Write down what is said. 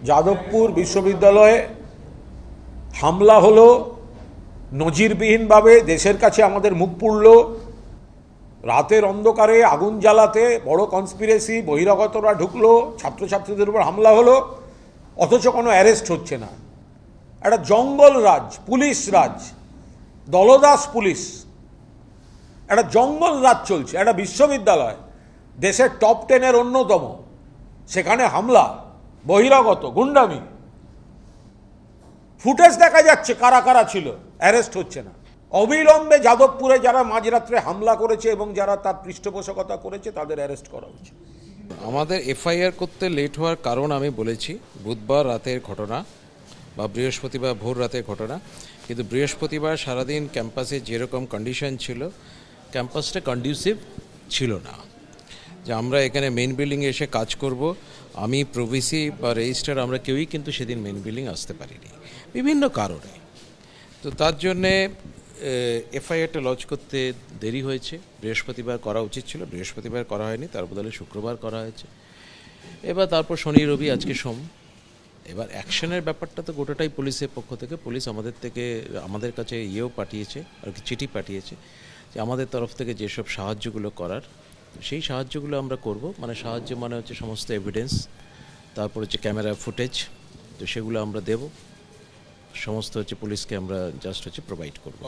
যাদবপুর বিশ্ববিদ্যালয়ে হামলা হলো নজিরবিহীনভাবে। দেশের কাছে আমাদের মুখ পুড়ল। রাতের অন্ধকারে আগুন জ্বালাতে বড় কনস্পিরেসি, বহিরাগতরা ঢুকলো, ছাত্রছাত্রীদের উপর হামলা হলো, অথচ কোনো অ্যারেস্ট হচ্ছে না। একটা জঙ্গল রাজ, পুলিশ রাজ, দলদাস পুলিশ, একটা জঙ্গল রাজ চলছে। একটা বিশ্ববিদ্যালয়, দেশের টপ 10-এর অন্যতম, সেখানে হামলা, বহিরাগত, গুন্ডামি। ফুটেজ দেখা যাচ্ছে কারা কারা ছিল, অ্যারেস্ট হচ্ছে না। অবিলম্বে যাদবপুরে যারা মাঝরাত্রে হামলা করেছে এবং যারা তার পৃষ্ঠপোষকতা করেছে তাদের অ্যারেস্ট করা উচিত। আমাদের এফআইআর করতে লেট হওয়ার কারণ আমি বলেছি বুধবার রাতের ঘটনা বা বৃহস্পতিবার ভোর রাতের ঘটনা। কিন্তু বৃহস্পতিবার সারাদিন ক্যাম্পাসে যেরকম কন্ডিশন ছিল, ক্যাম্পাসটা কন্ডিউসিভ ছিল না যে আমরা এখানে মেইন বিল্ডিংয়ে এসে কাজ করব। আমি প্রভিসি বা রেজিস্ট্রার আমরা কেউই কিন্তু সেদিন মেইন বিল্ডিং আসতে পারিনি বিভিন্ন কারণে। তো তার জন্যে এফআইআরটা লঞ্চ করতে দেরি হয়েছে। বৃহস্পতিবার করা উচিত ছিল, বৃহস্পতিবার করা হয়নি, তার বদলে শুক্রবার করা হয়েছে। এবার তারপর শনি রবি, আজকে সোম। এবার অ্যাকশনের ব্যাপারটা তো গোটাটাই পুলিশের পক্ষ থেকে। পুলিশ আমাদের কাছে পাঠিয়েছে আর কি, চিঠি পাঠিয়েছে যে আমাদের তরফ থেকে যেসব সাহায্যগুলো করার সেই সাহায্যগুলো আমরা করব। মানে সাহায্য মানে হচ্ছে সমস্ত এভিডেন্স, তারপর হচ্ছে ক্যামেরা ফুটেজ, তো সেগুলো আমরা দেব। সমস্ত হচ্ছে পুলিশকে আমরা জাস্ট হচ্ছে প্রোভাইড করব।